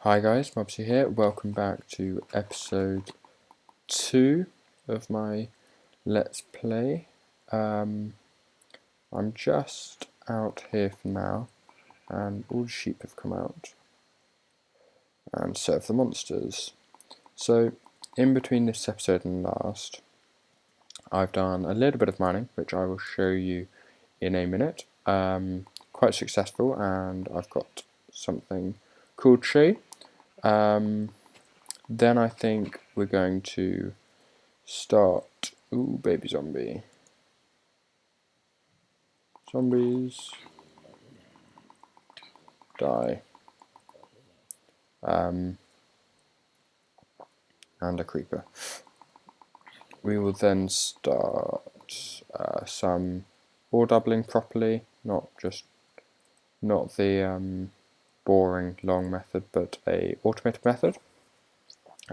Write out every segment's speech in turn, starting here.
Hi guys, Mobbsy here. Welcome back to episode 2 of my Let's Play. I'm just out here for now, and all the sheep have come out, and so have the monsters. So, in between this episode and last, I've done a little bit of mining, which I will show you in a minute. Quite successful, and I've got something cool to show you. Then I think we're going to start. Ooh, baby zombie. Zombies. Die. And a creeper. We will then start some ore doubling properly, not the boring long method, but a automated method,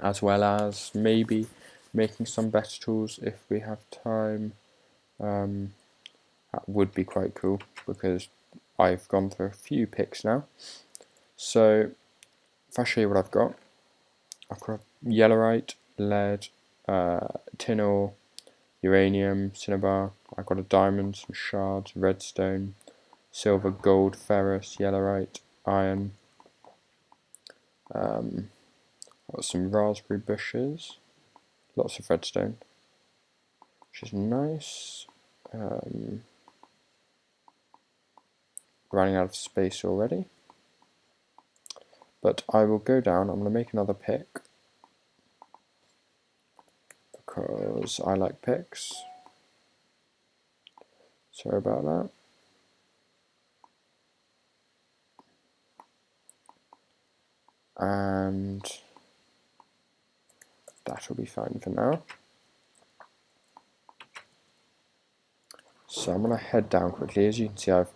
as well as maybe making some better tools if we have time. That would be quite cool because I've gone through a few picks now. So if I show you what I've got yellowite, lead, tin ore, uranium, cinnabar. I've got a diamond, some shards, redstone, silver, gold, ferrous, yellowite, iron. Got some raspberry bushes, lots of redstone, which is nice. Running out of space already. But I will go down, I'm going to make another pick, because I like picks. Sorry about that. And that'll be fine for now. So I'm going to head down quickly. As you can see, I've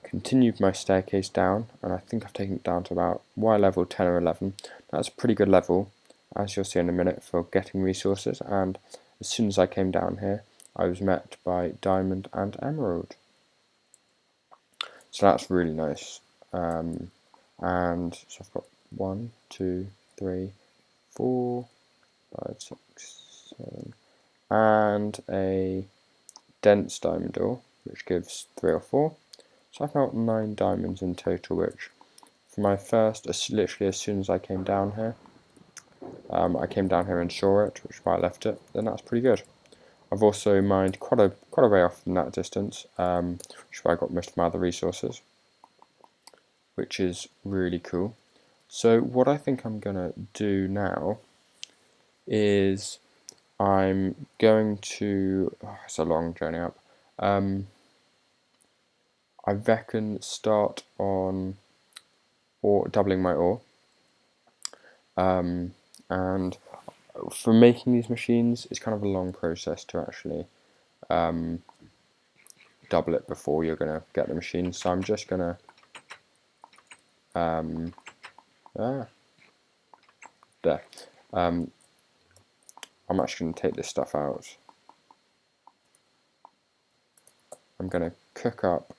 continued my staircase down, and I think I've taken it down to about Y level 10 or 11. That's a pretty good level, as you'll see in a minute, for getting resources. And as soon as I came down here, I was met by diamond and emerald. So that's really nice. And so I've got 1, 2, 3, 4, 5, 6, 7, and a dense diamond ore, which gives 3 or 4. So I've got 9 diamonds in total, which for my first, literally as soon as I came down here, and saw it, which is why I left it, then that's pretty good. I've also mined quite a way off from that distance, which is where I got most of my other resources, which is really cool. So what I think I'm going to do now is I'm going to, it's a long journey up, I reckon start on doubling my ore, and for making these machines it's kind of a long process to actually double it before you're going to get the machine. So I'm just going to there. I'm actually going to take this stuff out. I'm going to cook up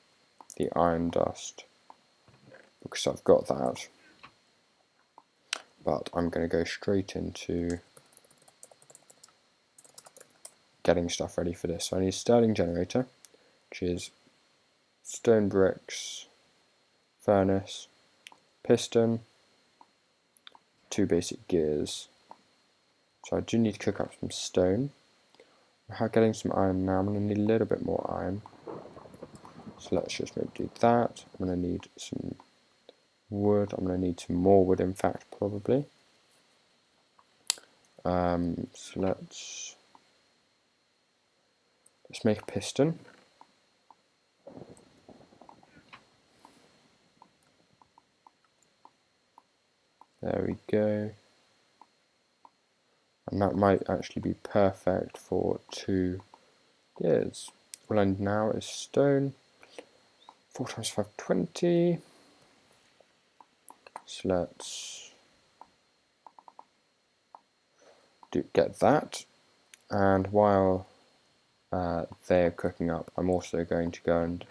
the iron dust because I've got that, but I'm going to go straight into getting stuff ready for this. So I need a Stirling generator, which is stone bricks, furnace, piston, 2 basic gears. So I do need to cook up some stone. I'm getting some iron now. I'm going to need a little bit more iron. So let's just maybe do that. I'm going to need some wood. I'm going to need some more wood, in fact, probably. So let's make a piston. There we go. And that might actually be perfect for 2 gears. All I need now is stone. 4 times 5, 20. So let's get that. And while they're cooking up, I'm also going to go and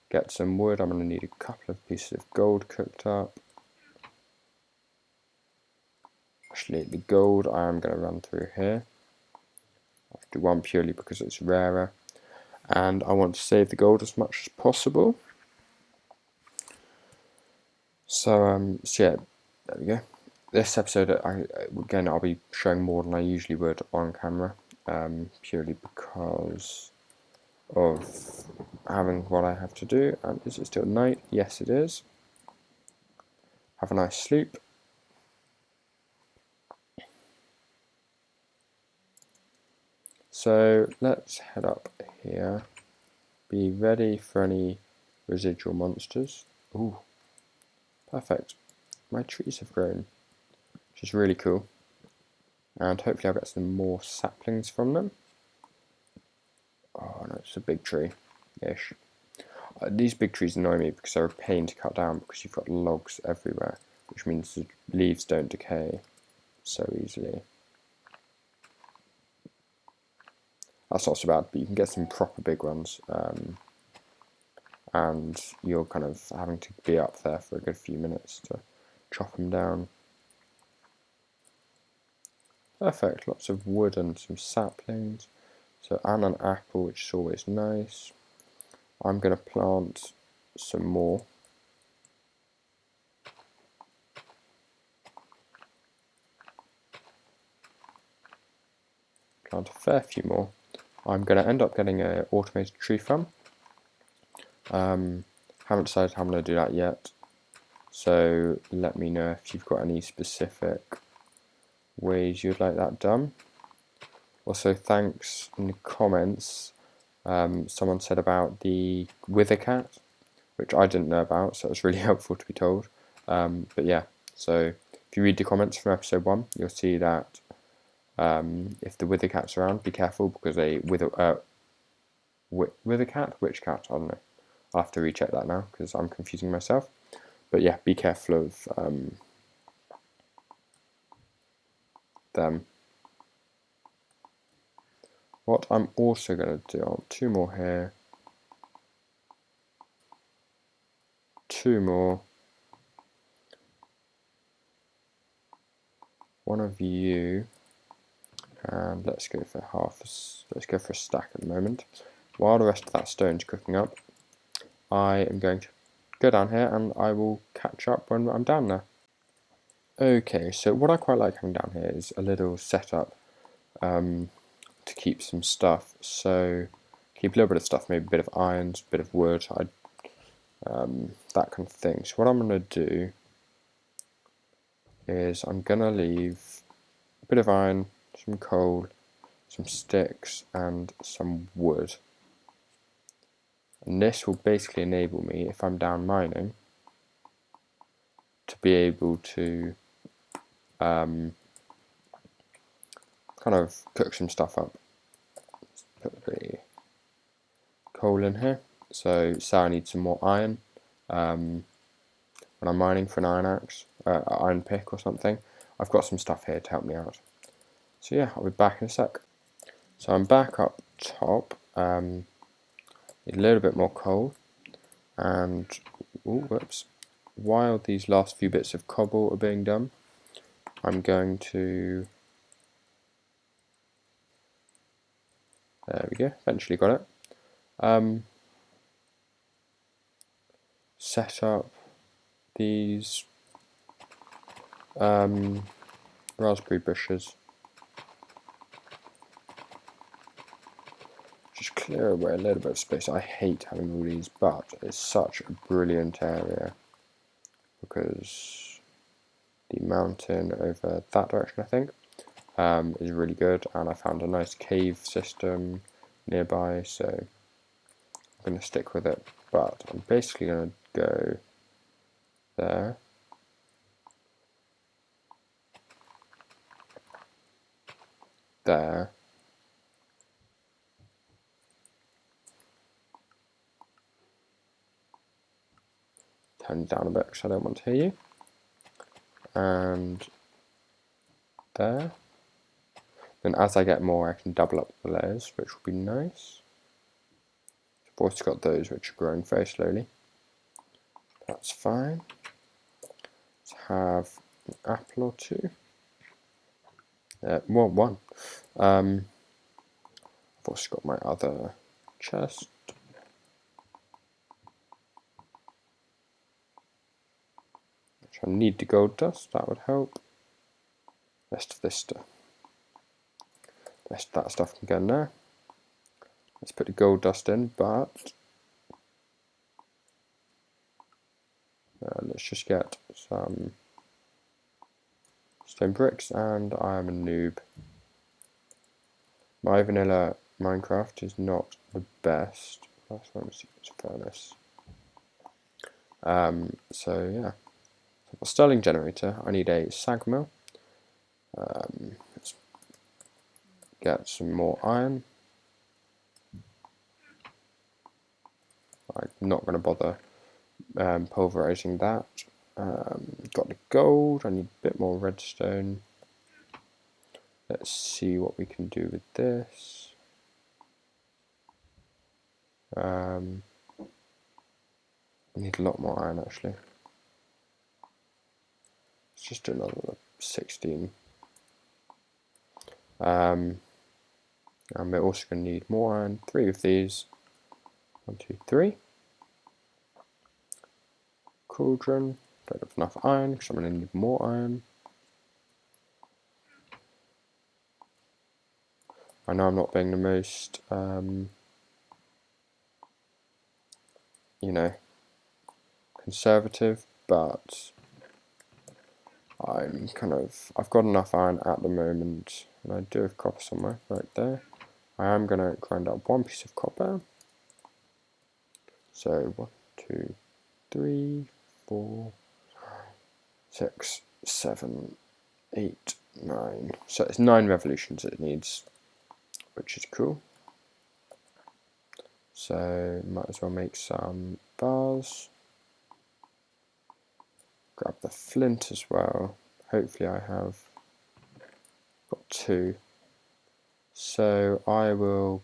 get some wood. I'm going to need a couple of pieces of gold cooked up. Actually, the gold I am going to run through here. I'll do one purely because it's rarer, and I want to save the gold as much as possible. So, yeah, there we go. This episode, again, I'll be showing more than I usually would on camera, purely because of having what I have to do. And is it still night? Yes, it is. Have a nice sleep. So let's head up here. Be ready for any residual monsters. Ooh, perfect. My trees have grown, which is really cool. And hopefully I'll get some more saplings from them. Oh no, it's a big tree-ish. These big trees annoy me because they're a pain to cut down because you've got logs everywhere, which means the leaves don't decay so easily. That's not so bad, but you can get some proper big ones, and you're kind of having to be up there for a good few minutes to chop them down. Perfect, lots of wood and some saplings. So, and an apple, which is always nice. I'm going to plant some more. Plant a fair few more. I'm going to end up getting an automated tree farm. Haven't decided how I'm going to do that yet. So let me know if you've got any specific ways you'd like that done. Also, thanks in the comments. Someone said about the wither cat, which I didn't know about, so it was really helpful to be told. But yeah, so if you read the comments from episode 1, you'll see that if the wither cat's around, be careful because a wither cat, which cat? I don't know. I'll have to recheck that now because I'm confusing myself. But yeah, be careful of them. What I'm also going to do, I want 2 more here. 2 more. One of you. And let's go for let's go for a stack at the moment. While the rest of that stone's cooking up, I am going to go down here and I will catch up when I'm down there. Okay, so what I quite like having down here is a little setup to keep some stuff. So keep a little bit of stuff, maybe a bit of irons, a bit of wood, that kind of thing. So what I'm going to do is I'm going to leave a bit of iron, some coal, some sticks and some wood. And this will basically enable me, if I'm down mining, to be able to kind of cook some stuff up. Let's put the coal in here. So I need some more iron when I'm mining for an iron axe, iron pick or something. I've got some stuff here to help me out. So yeah, I'll be back in a sec. So I'm back up top. Need a little bit more coal, and whoops. While these last few bits of cobble are being done, I'm going to. There we go. Eventually got it. Set up these raspberry bushes. Just clear away a little bit of space. I hate having all these, but it's such a brilliant area because the mountain over that direction, I think, is really good, and I found a nice cave system nearby, so I'm going to stick with it. But I'm basically going to go there. There. Turn down a bit because I don't want to hear you. And there. Then as I get more, I can double up the layers, which will be nice. I've also got those which are growing very slowly. That's fine. Let's have an apple or 2. Well, one. I've also got my other chest. Which I need the gold dust, that would help. Rest of this stuff. Rest of that stuff can go in there. Let's put the gold dust in, but let's just get some stone bricks, and I am a noob. My vanilla Minecraft is not the best. Last one was a furnace. So yeah. So for Sterling generator, I need a sag mill. Let's get some more iron. I'm not going to bother pulverizing that. Got the gold. I need a bit more redstone. Let's see what we can do with this. I need a lot more iron actually. Let's just do another 16. And we're also going to need more iron. 3 of these. 1, 2, 3. Cauldron. Don't have enough iron because I'm going to need more iron. I know I'm not being the most, you know, conservative, but I've got enough iron at the moment, and I do have copper somewhere, right there. I am going to grind up 1 piece of copper. So 1, 2, 3, 4, 6, 7, 8, 9. So it's 9 revolutions it needs, which is cool. So might as well make some bars. Grab the flint as well. Hopefully I have got 2. So I will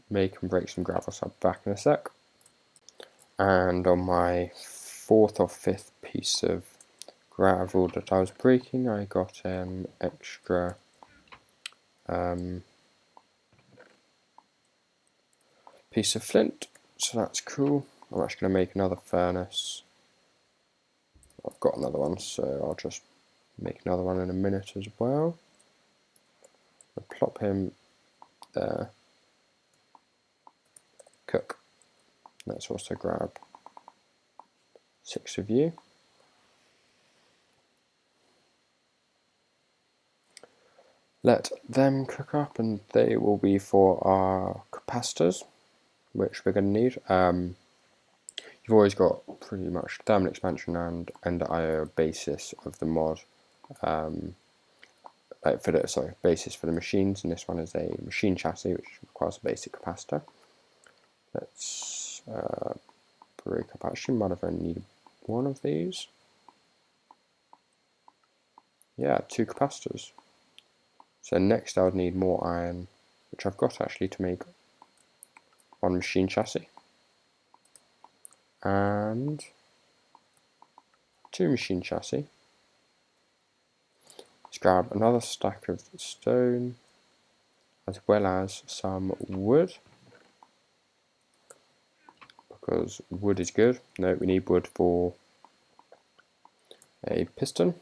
make and break some gravel, so I'll be back in a sec. And on my 4th or 5th piece of gravel that I was breaking, I got an extra piece of flint, so that's cool. I'm actually going to make another furnace. I've got another one, so I'll just make another one in a minute as well. I'll plop him there. Cook. Let's also grab 6 of you. Let them cook up, and they will be for our capacitors, which we're going to need. You've always got pretty much thermal expansion and Ender IO basis of the mod. Basis for the machines, and this one is a machine chassis which requires a basic capacitor. Let's break up. Actually, might have only needed 1 of these. Yeah, 2 capacitors. So next I would need more iron, which I've got actually to make 1 machine chassis. And 2 machine chassis. Let's grab another stack of stone, as well as some wood, because wood is good. No, we need wood for a piston.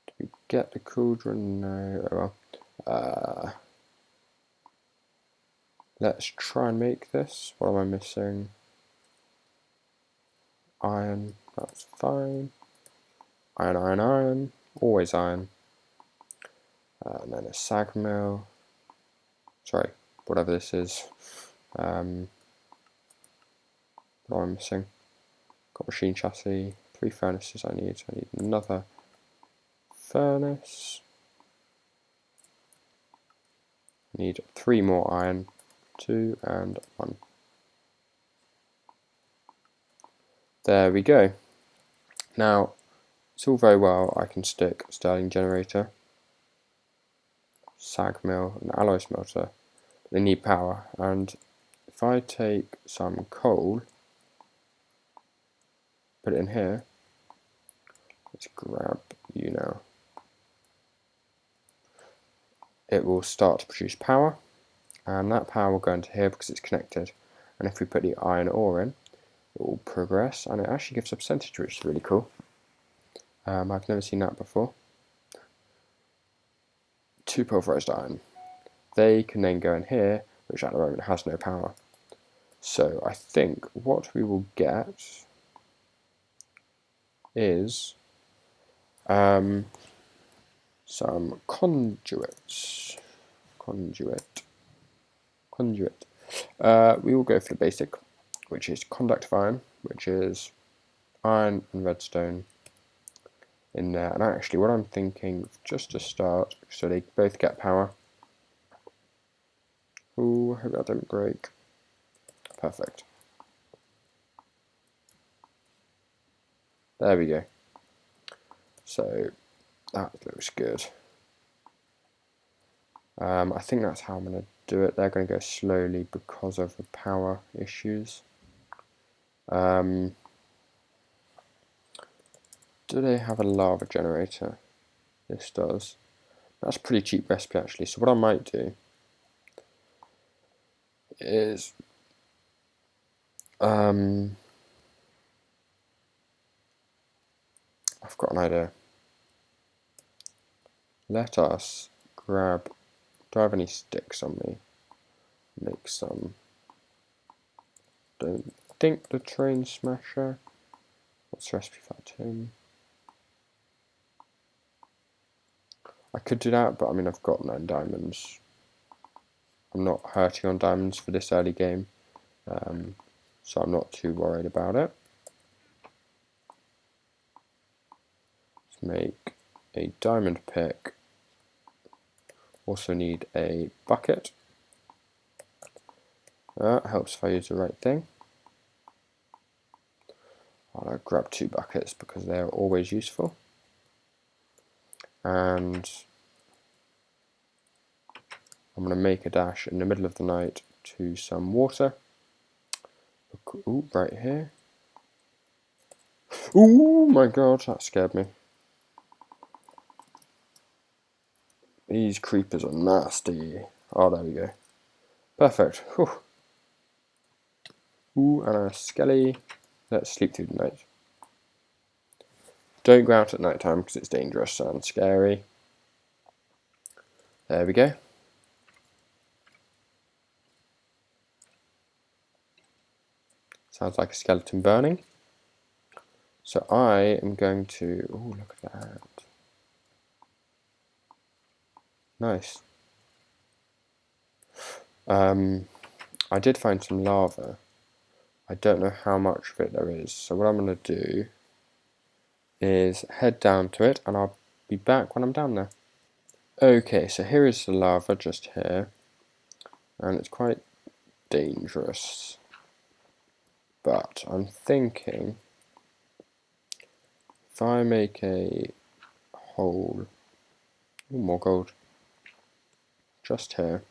Did we get the cauldron? No. Oh well. Let's try and make this. What am I missing? Iron, that's fine. Iron, iron, iron. Always iron. And then a sag mill. Sorry, whatever this is. What am I missing? Got machine chassis. 3 furnaces I need. So I need another furnace. Need 3 more iron. 2 and 1. There we go. Now, it's all very well. I can stick Sterling generator, sag mill, and alloy smelter. They need power, and if I take some coal, put it in here. Let's grab you now. it will start to produce power, and that power will go into here because it's connected. And if we put the iron ore in, it will progress, and it actually gives a percentage, which is really cool. I've never seen that before. 2 pulverized iron. They can then go in here, which at the moment has no power. So I think what we will get is some conduits. Conduit. We will go for the basic, which is conductive iron, which is iron and redstone in there. And actually, what I'm thinking, just to start, so they both get power. Ooh, I hope that don't break. Perfect. There we go. So that looks good. I think that's how I'm going to do it. They're going to go slowly because of the power issues. Do they have a lava generator? This does. That's a pretty cheap recipe actually. So what I might do is I've got an idea. Let us grab. Do I have any sticks on me? Make some. Don't think the train smasher. What's the recipe for that tin? I could do that, but I mean I've got 9 diamonds. I'm not hurting on diamonds for this early game, so I'm not too worried about it. Let's make a diamond pick. Also need a bucket. That helps if I use the right thing. I'll grab 2 buckets because they're always useful. And I'm going to make a dash in the middle of the night to some water. Ooh, right here. Ooh, my god, that scared me. These creepers are nasty. Oh, there we go. Perfect. Whew. Ooh, and a skelly. Let's sleep through the night. Don't go out at night time because it's dangerous and scary. There we go. Sounds like a skeleton burning. So I am going to... Oh, look at that. Nice. I did find some lava. I don't know how much of it there is. So what I'm going to do is head down to it and I'll be back when I'm down there. Okay, so here is the lava just here. And it's quite dangerous. But I'm thinking if I make a hole, ooh, more gold, just here.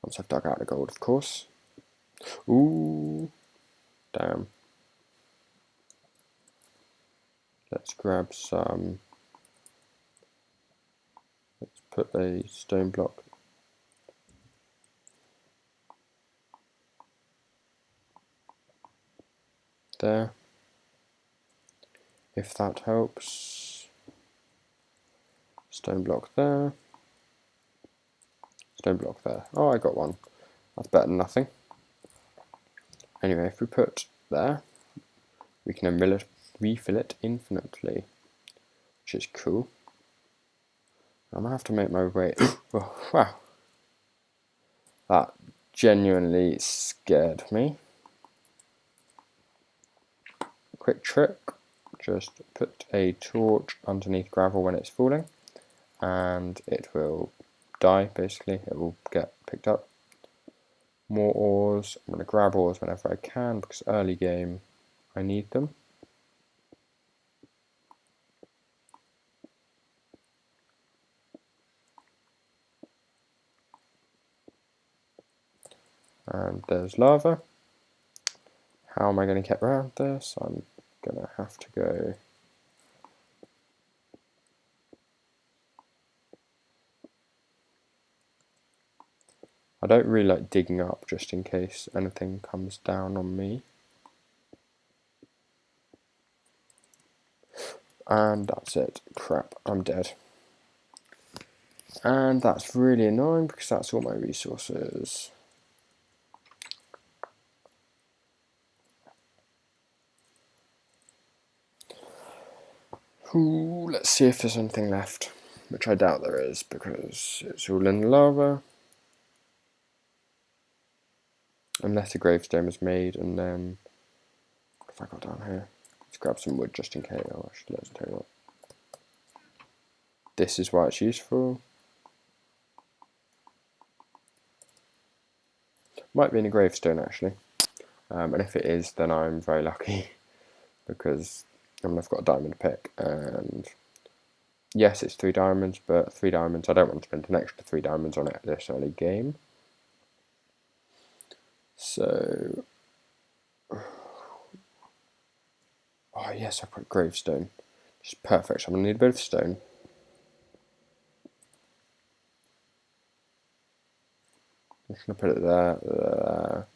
Once I've dug out the gold, of course. Ooh, damn. Let's grab some. Let's put a stone block. There. If that helps. Stone block there. Stone block there. Oh, I got one. That's better than nothing. Anyway, if we put there, we can then refill it infinitely, which is cool. I'm gonna have to make my way. Oh, wow, that genuinely scared me. Quick trick: just put a torch underneath gravel when it's falling, and it will die. Basically, it will get picked up. More ores. I'm gonna grab ores whenever I can because early game I need them. And there's lava. How am I going to get around this? I'm going to have to go I don't really like digging up just in case anything comes down on me. And that's it. Crap, I'm dead. And that's really annoying because that's all my resources. Ooh, let's see if there's anything left, which I doubt there is because it's all in lava. Unless a gravestone was made, and then if I go down here, let's grab some wood just in case. Oh, actually, let's tell you what. This is why it's useful. Might be in a gravestone actually, and if it is, then I'm very lucky because I've got a diamond pick, and yes, it's 3 diamonds, but 3 diamonds, I don't want to spend an extra 3 diamonds on it this early game. So, oh yes, I've got gravestone, which is perfect. So I'm going to need a bit of stone. I'm just going to put it there.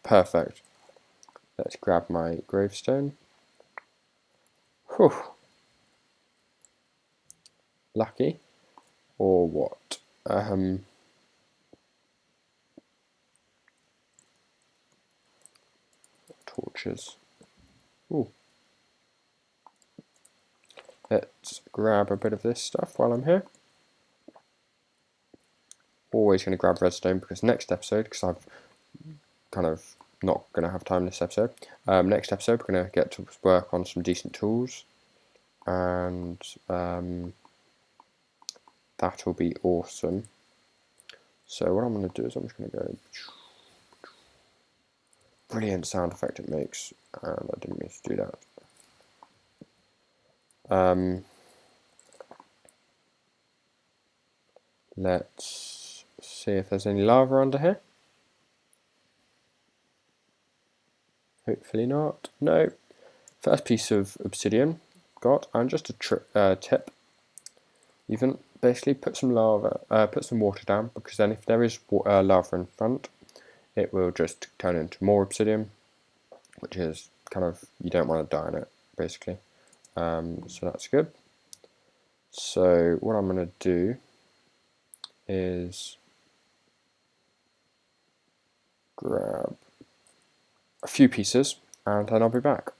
Perfect. Let's grab my gravestone. Whew. Lucky. Or what? Torches. Ooh. Let's grab a bit of this stuff while I'm here. Always going to grab redstone because next episode, because I've kind of not going to have time this episode. Next episode, we're going to get to work on some decent tools, and that'll be awesome. So what I'm going to do is I'm just going to go. Brilliant sound effect it makes, and I didn't mean to do that. Let's see if there's any lava under here. Hopefully not. No. First piece of obsidian got, and just a tip. Even basically put some water down, because then if there is lava in front, it will just turn into more obsidian, which is kind of, you don't want to die in it basically. So that's good. So what I'm going to do is grab a few pieces and then I'll be back.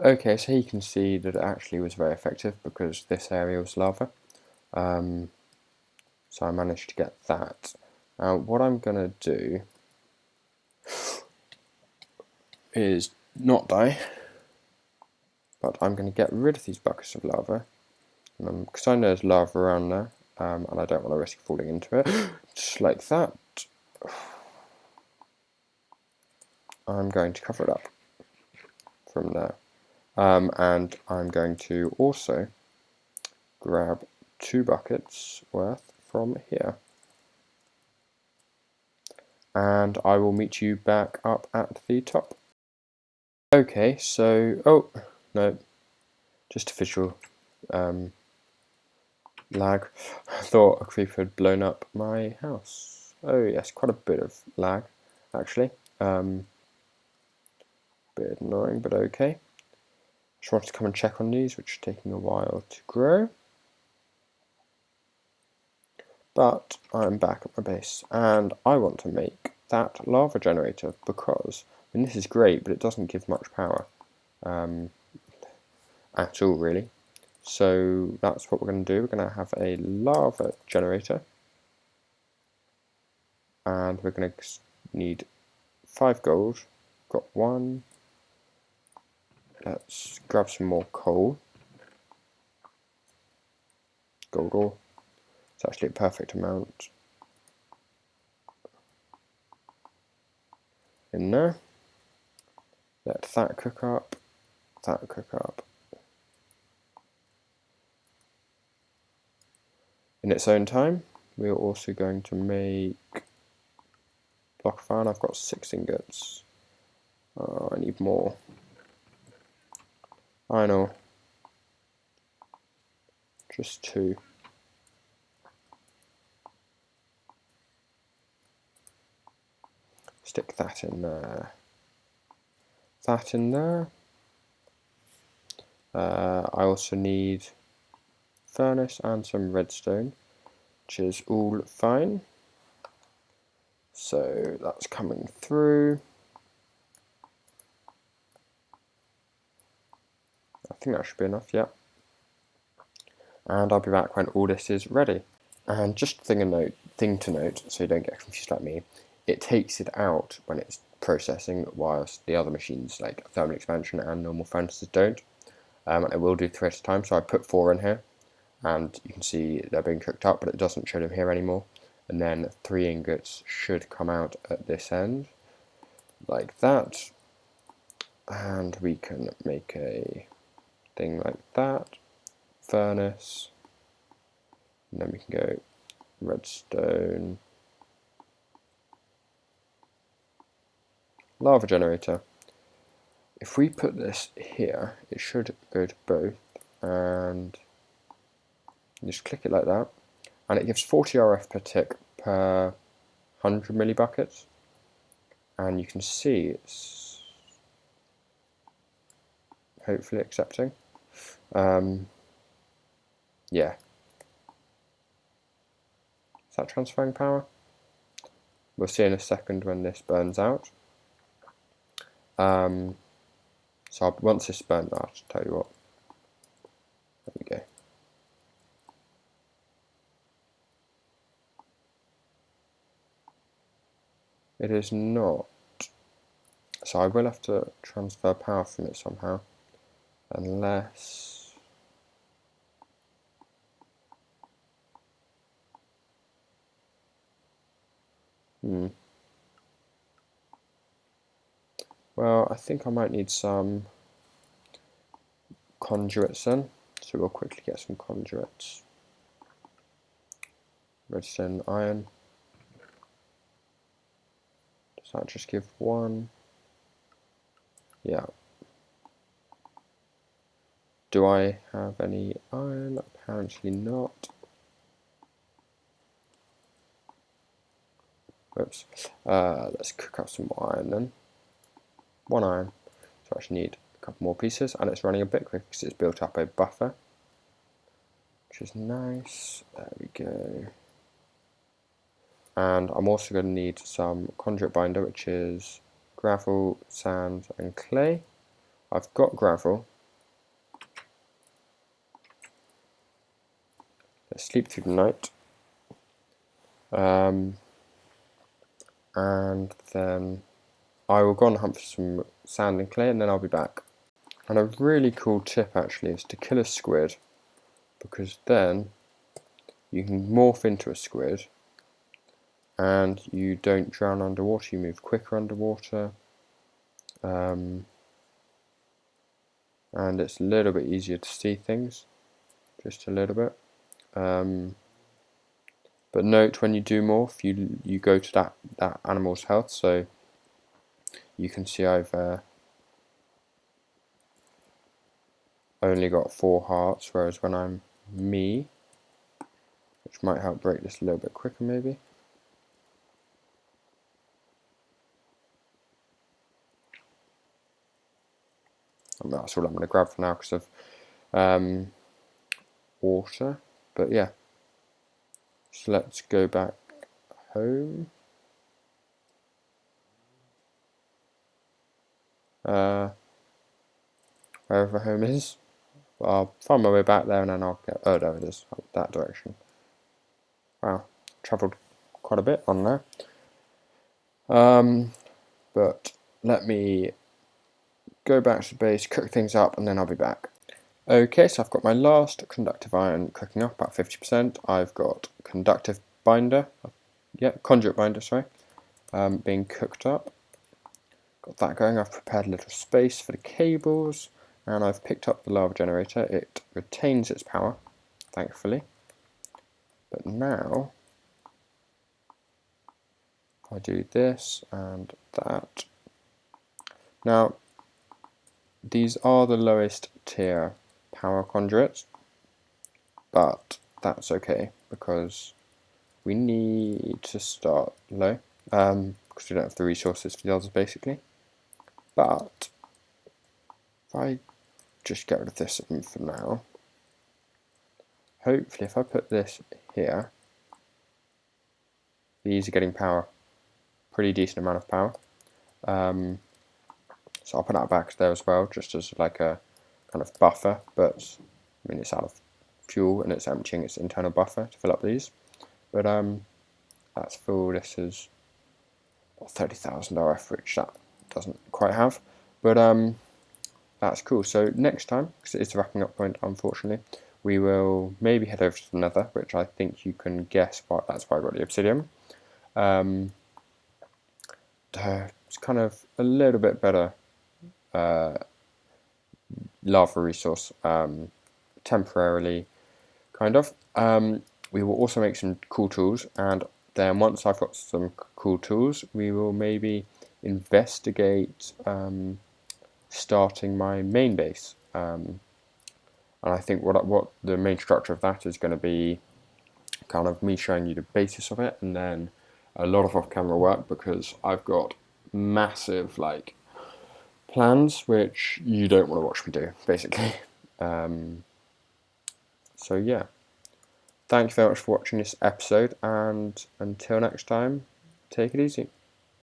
Okay, so you can see that it actually was very effective because this area was lava. So I managed to get that. Now what I'm going to do is not die, but I'm going to get rid of these buckets of lava, because I know there's lava around there, and I don't want to risk falling into it. Just like that. I'm going to cover it up from there, and I'm going to also grab 2 buckets worth from here, and I will meet you back up at the top. Okay, so, oh no, just a visual lag. I thought a creeper had blown up my house. Oh yes, quite a bit of lag actually. Bit annoying, but okay. Just wanted to come and check on these, which are taking a while to grow. But I'm back at my base, and I want to make that lava generator because, I mean, this is great, but it doesn't give much power at all, really. So that's what we're going to do. We're going to have a lava generator, and we're going to need 5 gold. Got 1. Let's grab some more coal. Gold ore. It's actually a perfect amount in there. Let that cook up. That cook up. In its own time, we're also going to make block of iron. I've got 6 ingots. Oh, I need more. Iron ore. Just 2. stick that in there. That in there. I also need furnace and some redstone, which is all fine. So that's coming through. I think that should be enough, yeah. And I'll be back when all this is ready. And just thing to note, so you don't get confused like me, it takes it out when it's processing, whilst the other machines like thermal expansion and normal furnaces don't. And it will do 3 at a time, so I put 4 in here, and you can see they're being cooked up, but it doesn't show them here anymore. And then 3 ingots should come out at this end, like that. And we can make a thing like that, furnace, and then we can go redstone, lava generator. If we put this here, it should go to both, and just click it like that, and it gives 40 RF per tick per 100 millibuckets, and you can see it's hopefully accepting. Yeah. Is that transferring power? We'll see in a second when this burns out. So once this burns out, I'll tell you what. There we go. It is not. So I will have to transfer power from it somehow. Unless... Well, I think I might need some conduits then. So we'll quickly get some conduits. Redstone, iron. Does that just give 1? Yeah. Do I have any iron? Apparently not. Oops. Let's cook up some more iron then. 1 iron. So I actually need a couple more pieces, and it's running a bit quicker because it's built up a buffer, which is nice. There we go. And I'm also going to need some conduit binder, which is gravel, sand, and clay. I've got gravel. Let's sleep through the night. And then I will go and hunt for some sand and clay, and then I'll be back. And a really cool tip actually is to kill a squid, because then you can morph into a squid and you don't drown underwater, you move quicker underwater, and it's a little bit easier to see things, just a little bit. But note, when you do morph, you go to that animal's health, so you can see I've only got 4 hearts, whereas when I'm me, which might help break this a little bit quicker maybe. And that's all I'm going to grab for now because of water, but yeah. So let's go back home. Wherever home is. I'll find my way back there and then I'll get... Oh, there it is, that direction. Wow, travelled quite a bit on there. But let me go back to the base, cook things up, and then I'll be back. Okay, so I've got my last conductive iron cooking up, about 50%. I've got conductive binder, conduit binder, sorry, being cooked up. Got that going. I've prepared a little space for the cables, and I've picked up the lava generator. It retains its power, thankfully. But now, if I do this and that. Now, these are the lowest tier power conduits, but that's okay because we need to start low, because because we don't have the resources for the others basically. But if I just get rid of this for now, hopefully if I put this here, these are getting power, pretty decent amount of power. So I'll put that back there as well, just as like a kind of buffer, but I mean it's out of fuel and it's emptying its internal buffer to fill up these. But that's full. This is a 30,000 RF, which that doesn't quite have, but that's cool. So next time, because it is the wrapping up point unfortunately, we will maybe head over to the Nether, which I think you can guess what, that's why I got the obsidian. It's kind of a little bit better lava resource, temporarily, kind of. We will also make some cool tools, and then once I've got some cool tools, we will maybe investigate starting my main base. And I think what the main structure of that is going to be kind of me showing you the basis of it, and then a lot of off-camera work, because I've got massive like plans which you don't want to watch me do, basically. So yeah, thank you very much for watching this episode, and until next time, take it easy.